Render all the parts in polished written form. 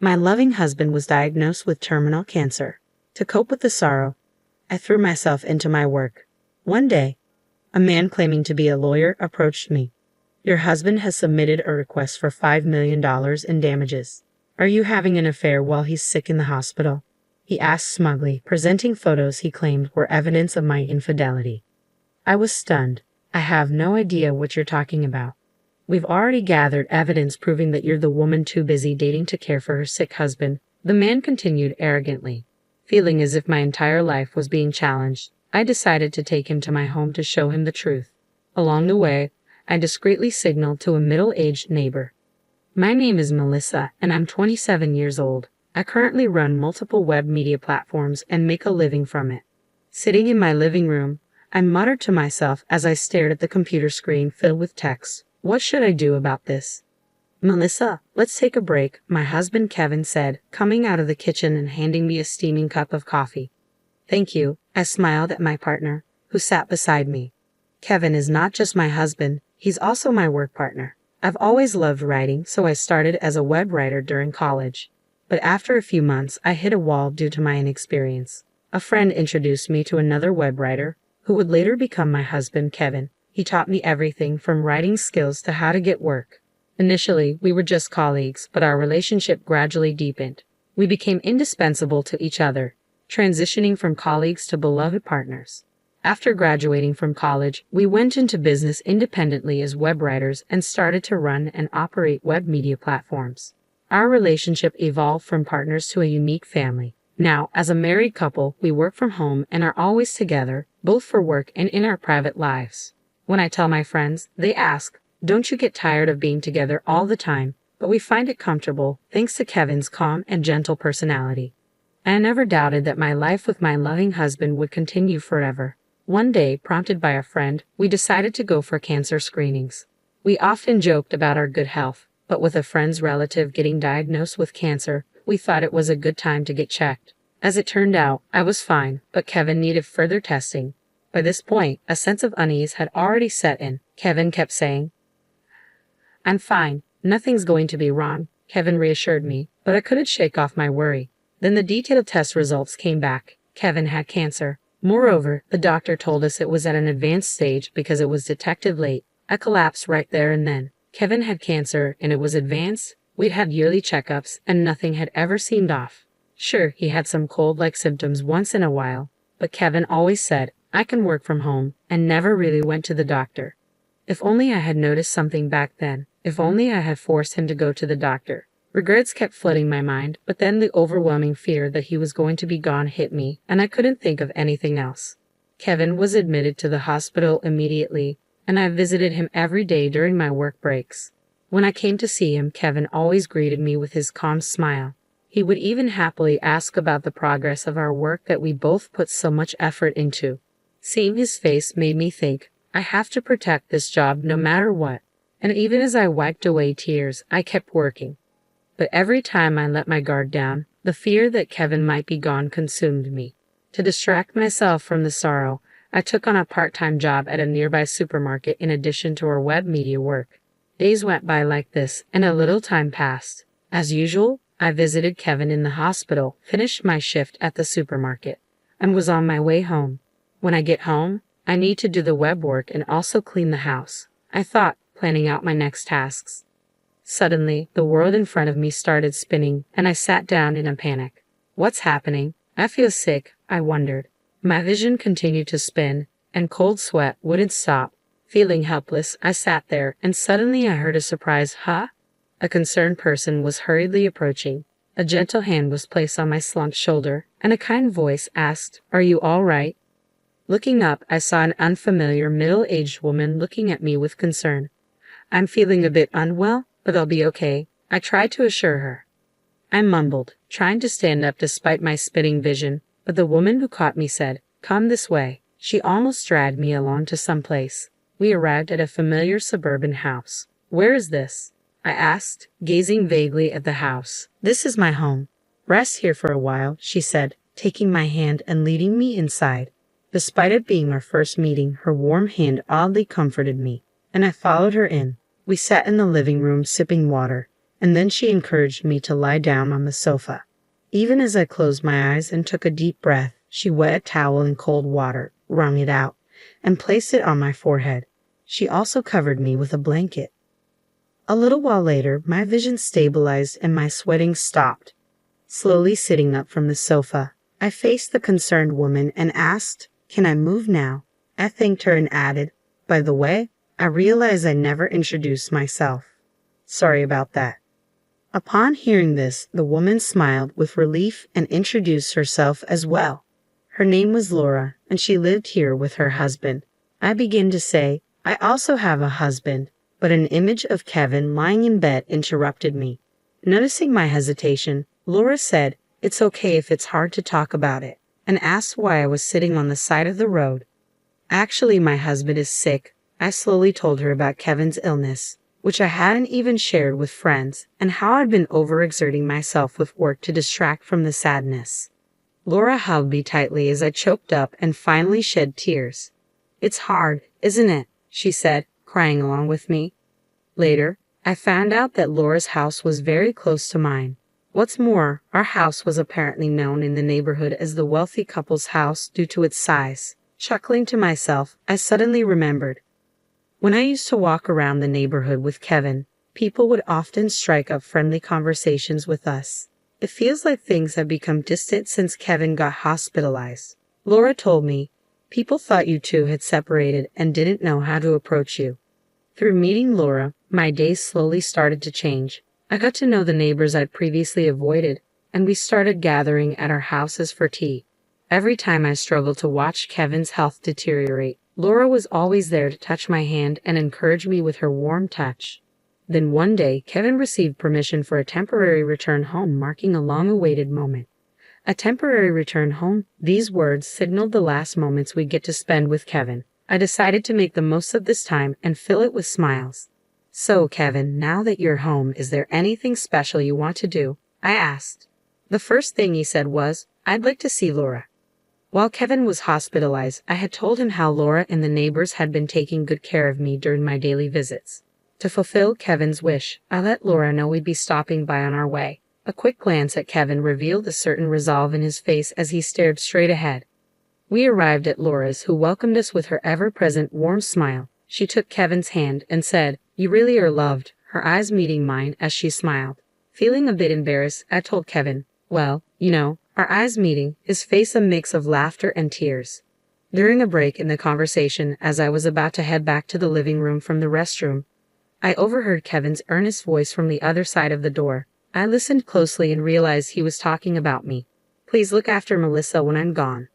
My loving husband was diagnosed with terminal cancer. To cope with the sorrow, I threw myself into my work. One day, a man claiming to be a lawyer approached me. Your husband has submitted a request for $5 million in damages. Are you having an affair while he's sick in the hospital? He asked smugly, presenting photos he claimed were evidence of my infidelity. I was stunned. I have no idea what you're talking about. We've already gathered evidence proving that you're the woman too busy dating to care for her sick husband, the man continued arrogantly. Feeling as if my entire life was being challenged, I decided to take him to my home to show him the truth. Along the way, I discreetly signaled to a middle-aged neighbor. My name is Melissa, and I'm 27 years old. I currently run multiple web media platforms and make a living from it. Sitting in my living room, I muttered to myself as I stared at the computer screen filled with text. What should I do about this? Melissa, let's take a break, my husband Kevin said, coming out of the kitchen and handing me a steaming cup of coffee. Thank you, I smiled at my partner, who sat beside me. Kevin is not just my husband, he's also my work partner. I've always loved writing, so I started as a web writer during college. But after a few months, I hit a wall due to my inexperience. A friend introduced me to another web writer, who would later become my husband Kevin. He taught me everything from writing skills to how to get work. Initially, we were just colleagues, but our relationship gradually deepened. We became indispensable to each other, transitioning from colleagues to beloved partners. After graduating from college, we went into business independently as web writers and started to run and operate web media platforms. Our relationship evolved from partners to a unique family. Now, as a married couple, we work from home and are always together, both for work and in our private lives. When I tell my friends, they ask, "Don't you get tired of being together all the time?" But we find it comfortable, thanks to Kevin's calm and gentle personality. I never doubted that my life with my loving husband would continue forever. One day, prompted by a friend, we decided to go for cancer screenings. We often joked about our good health, but with a friend's relative getting diagnosed with cancer, we thought it was a good time to get checked. As it turned out, I was fine, but Kevin needed further testing. By this point, a sense of unease had already set in. Kevin kept saying, "I'm fine, nothing's going to be wrong," Kevin reassured me, but I couldn't shake off my worry. Then the detailed test results came back. Kevin had cancer. Moreover, the doctor told us it was at an advanced stage because it was detected late. I collapsed right there and then. Kevin had cancer and it was advanced. We'd had yearly checkups and nothing had ever seemed off. Sure, he had some cold-like symptoms once in a while, but Kevin always said, "I can work from home," and never really went to the doctor. If only I had noticed something back then. If only I had forced him to go to the doctor. Regrets kept flooding my mind, but then the overwhelming fear that he was going to be gone hit me, and I couldn't think of anything else. Kevin was admitted to the hospital immediately, and I visited him every day during my work breaks. When I came to see him, Kevin always greeted me with his calm smile. He would even happily ask about the progress of our work that we both put so much effort into. Seeing his face made me think, I have to protect this job no matter what. And even as I wiped away tears, I kept working. But every time I let my guard down, the fear that Kevin might be gone consumed me. To distract myself from the sorrow, I took on a part-time job at a nearby supermarket in addition to our web media work. Days went by like this, and a little time passed. As usual, I visited Kevin in the hospital, finished my shift at the supermarket, and was on my way home. When I get home, I need to do the web work and also clean the house, I thought, planning out my next tasks. Suddenly, the world in front of me started spinning, and I sat down in a panic. What's happening? I feel sick, I wondered. My vision continued to spin, and cold sweat wouldn't stop. Feeling helpless, I sat there, and suddenly I heard a surprise, "Huh?" A concerned person was hurriedly approaching. A gentle hand was placed on my slumped shoulder, and a kind voice asked, "Are you all right?" Looking up, I saw an unfamiliar middle-aged woman looking at me with concern. "I'm feeling a bit unwell, but I'll be okay," I tried to assure her. I mumbled, trying to stand up despite my spinning vision, but the woman who caught me said, "Come this way." She almost dragged me along to some place. We arrived at a familiar suburban house. "Where is this?" I asked, gazing vaguely at the house. "This is my home. Rest here for a while," she said, taking my hand and leading me inside. Despite it being our first meeting, her warm hand oddly comforted me, and I followed her in. We sat in the living room sipping water, and then she encouraged me to lie down on the sofa. Even as I closed my eyes and took a deep breath, she wet a towel in cold water, wrung it out, and placed it on my forehead. She also covered me with a blanket. A little while later, my vision stabilized and my sweating stopped. Slowly sitting up from the sofa, I faced the concerned woman and asked, "Can I move now?" I thanked her and added, "By the way, I realize I never introduced myself. Sorry about that." Upon hearing this, the woman smiled with relief and introduced herself as well. Her name was Laura, and she lived here with her husband. I began to say, "I also have a husband," but an image of Kevin lying in bed interrupted me. Noticing my hesitation, Laura said, "It's okay if it's hard to talk about it," and asked why I was sitting on the side of the road. "Actually, my husband is sick." I slowly told her about Kevin's illness, which I hadn't even shared with friends, and how I'd been overexerting myself with work to distract from the sadness. Laura hugged me tightly as I choked up and finally shed tears. "It's hard, isn't it?" she said, crying along with me. Later, I found out that Laura's house was very close to mine. What's more, our house was apparently known in the neighborhood as the wealthy couple's house due to its size. Chuckling to myself, I suddenly remembered. When I used to walk around the neighborhood with Kevin, people would often strike up friendly conversations with us. It feels like things have become distant since Kevin got hospitalized. Laura told me, people thought you two had separated and didn't know how to approach you. Through meeting Laura, my days slowly started to change. I got to know the neighbors I'd previously avoided, and we started gathering at our houses for tea. Every time I struggled to watch Kevin's health deteriorate, Laura was always there to touch my hand and encourage me with her warm touch. Then one day, Kevin received permission for a temporary return home, marking a long-awaited moment. A temporary return home? These words signaled the last moments we'd get to spend with Kevin. I decided to make the most of this time and fill it with smiles. "So, Kevin, now that you're home, is there anything special you want to do?" I asked. The first thing he said was, "I'd like to see Laura." While Kevin was hospitalized, I had told him how Laura and the neighbors had been taking good care of me during my daily visits. To fulfill Kevin's wish, I let Laura know we'd be stopping by on our way. A quick glance at Kevin revealed a certain resolve in his face as he stared straight ahead. We arrived at Laura's, who welcomed us with her ever-present warm smile. She took Kevin's hand and said, "You really are loved," her eyes meeting mine as she smiled. Feeling a bit embarrassed, I told Kevin, "Well, our eyes meeting," his face a mix of laughter and tears. During a break in the conversation, as I was about to head back to the living room from the restroom, I overheard Kevin's earnest voice from the other side of the door. I listened closely and realized he was talking about me. "Please look after Melissa when I'm gone."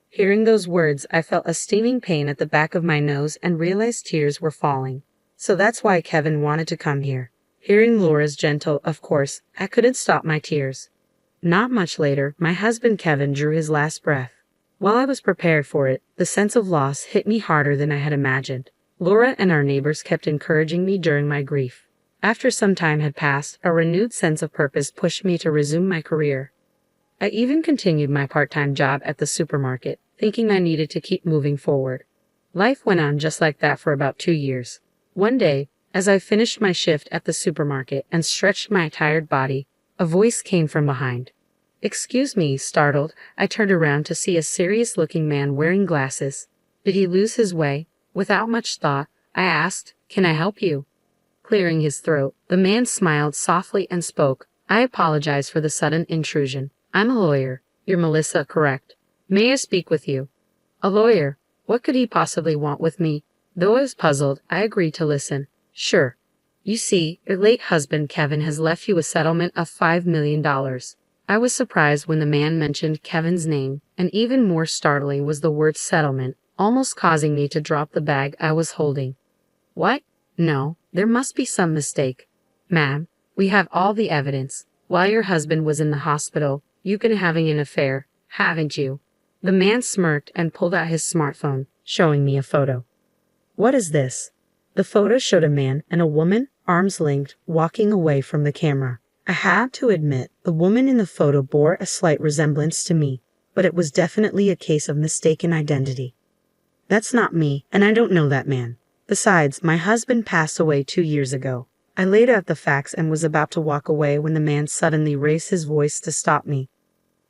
Hearing those words, I felt a stinging pain at the back of my nose and realized tears were falling. So that's why Kevin wanted to come here. Hearing Laura's gentle, "Of course," I couldn't stop my tears. Not much later, my husband Kevin drew his last breath. While I was prepared for it, the sense of loss hit me harder than I had imagined. Laura and our neighbors kept encouraging me during my grief. After some time had passed, a renewed sense of purpose pushed me to resume my career. I even continued my part-time job at the supermarket, thinking I needed to keep moving forward. Life went on just like that for about 2 years. One day, as I finished my shift at the supermarket and stretched my tired body, a voice came from behind. "Excuse me," startled, I turned around to see a serious-looking man wearing glasses. Did he lose his way? Without much thought, I asked, "Can I help you?" Clearing his throat, the man smiled softly and spoke, "I apologize for the sudden intrusion. I'm a lawyer. You're Melissa, correct? May I speak with you?" A lawyer? What could he possibly want with me? Though I was puzzled, I agreed to listen. "Sure. You see, your late husband Kevin has left you a settlement of $5 million. I was surprised when the man mentioned Kevin's name, and even more startling was the word settlement, almost causing me to drop the bag I was holding. "What? No, there must be some mistake. Ma'am, we have all the evidence. While your husband was in the hospital, you've been having an affair, haven't you?" The man smirked and pulled out his smartphone, showing me a photo. "What is this?" The photo showed a man and a woman, arms linked, walking away from the camera. I had to admit, the woman in the photo bore a slight resemblance to me, but it was definitely a case of mistaken identity. "That's not me, and I don't know that man. Besides, my husband passed away 2 years ago. I laid out the facts and was about to walk away when the man suddenly raised his voice to stop me.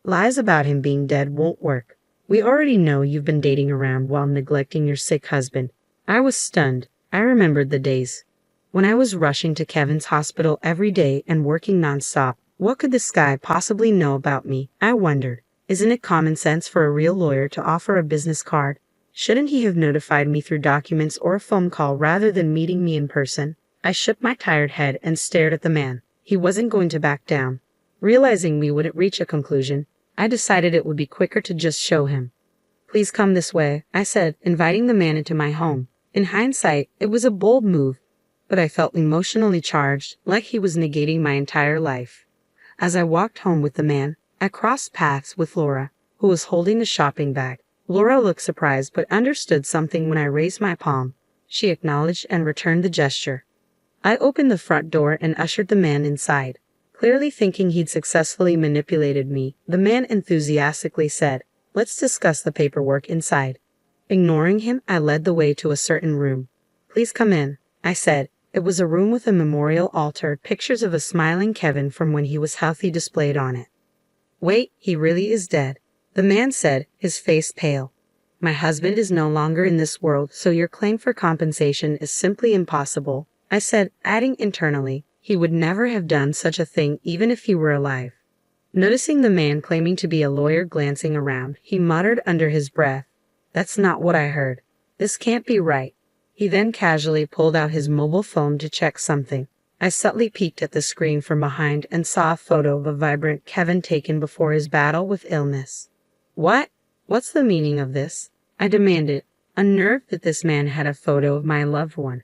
Lies about him being dead won't work. We already know you've been dating around while neglecting your sick husband. I was stunned. I remembered the days when I was rushing to Kevin's hospital every day and working nonstop. What could this guy possibly know about me? I wondered. Isn't it common sense for a real lawyer to offer a business card? Shouldn't he have notified me through documents or a phone call rather than meeting me in person? I shook my tired head and stared at the man. He wasn't going to back down. Realizing we wouldn't reach a conclusion, I decided it would be quicker to just show him. Please come this way, I said, inviting the man into my home. In hindsight, it was a bold move, but I felt emotionally charged, like he was negating my entire life. As I walked home with the man, I crossed paths with Laura, who was holding a shopping bag. Laura looked surprised but understood something when I raised my palm. She acknowledged and returned the gesture. I opened the front door and ushered the man inside. Clearly thinking he'd successfully manipulated me, the man enthusiastically said, "Let's discuss the paperwork inside." Ignoring him, I led the way to a certain room. "Please come in," I said. It was a room with a memorial altar, pictures of a smiling Kevin from when he was healthy displayed on it. "Wait, he really is dead," the man said, his face pale. "My husband is no longer in this world, so your claim for compensation is simply impossible," I said, adding internally, he would never have done such a thing even if he were alive. Noticing the man claiming to be a lawyer glancing around, he muttered under his breath, "That's not what I heard. This can't be right." He then casually pulled out his mobile phone to check something. I subtly peeked at the screen from behind and saw a photo of a vibrant Kevin taken before his battle with illness. "What? What's the meaning of this?" I demanded, unnerved that this man had a photo of my loved one.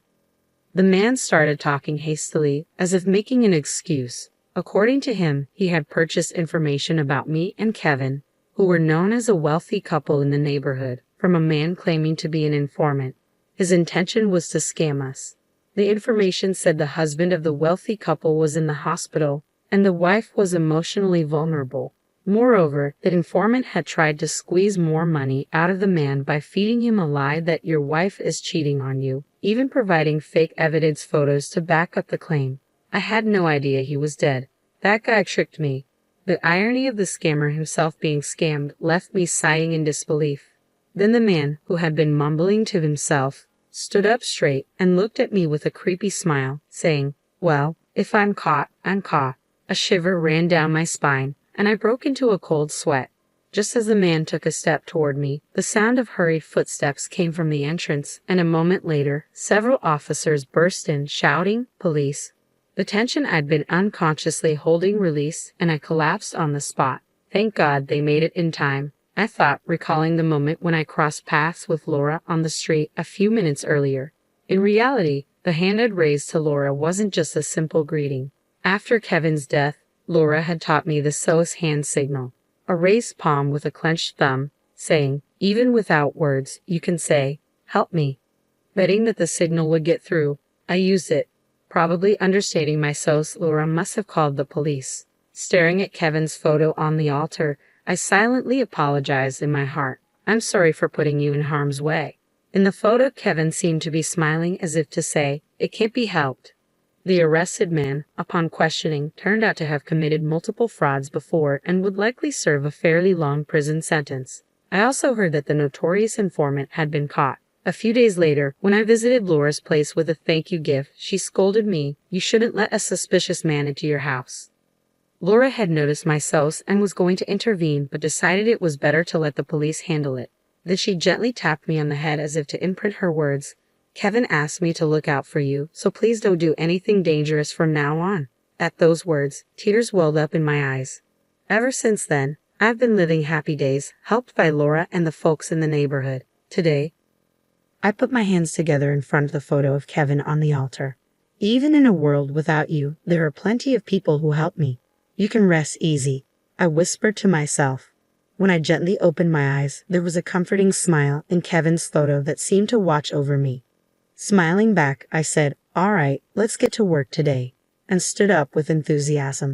The man started talking hastily, as if making an excuse. According to him, he had purchased information about me and Kevin, who were known as a wealthy couple in the neighborhood, from a man claiming to be an informant. His intention was to scam us. The information said the husband of the wealthy couple was in the hospital, and the wife was emotionally vulnerable. Moreover, the informant had tried to squeeze more money out of the man by feeding him a lie that your wife is cheating on you, even providing fake evidence photos to back up the claim. I had no idea he was dead. That guy tricked me. The irony of the scammer himself being scammed left me sighing in disbelief. Then the man, who had been mumbling to himself, stood up straight and looked at me with a creepy smile, saying, "Well, if I'm caught, I'm caught." A shiver ran down my spine, and I broke into a cold sweat. Just as the man took a step toward me, the sound of hurried footsteps came from the entrance, and a moment later, several officers burst in, shouting, "Police." The tension I'd been unconsciously holding released, and I collapsed on the spot. Thank God they made it in time, I thought, recalling the moment when I crossed paths with Laura on the street a few minutes earlier. In reality, the hand I'd raised to Laura wasn't just a simple greeting. After Kevin's death, Laura had taught me the SOS hand signal, a raised palm with a clenched thumb, saying, even without words, you can say, "Help me." Betting that the signal would get through, I used it. Probably understating my SOS, Laura must have called the police. Staring at Kevin's photo on the altar, I silently apologized in my heart. "I'm sorry for putting you in harm's way." In the photo, Kevin seemed to be smiling as if to say, "It can't be helped." The arrested man, upon questioning, turned out to have committed multiple frauds before and would likely serve a fairly long prison sentence. I also heard that the notorious informant had been caught. A few days later, when I visited Laura's place with a thank you gift, she scolded me, "You shouldn't let a suspicious man into your house." Laura had noticed my SOS and was going to intervene, but decided it was better to let the police handle it. Then she gently tapped me on the head as if to imprint her words. "Kevin asked me to look out for you, so please don't do anything dangerous from now on." At those words, tears welled up in my eyes. Ever since then, I've been living happy days, helped by Laura and the folks in the neighborhood. Today, I put my hands together in front of the photo of Kevin on the altar. "Even in a world without you, there are plenty of people who help me. You can rest easy," I whispered to myself. When I gently opened my eyes, there was a comforting smile in Kevin's photo that seemed to watch over me. Smiling back, I said, "All right, let's get to work today," and stood up with enthusiasm.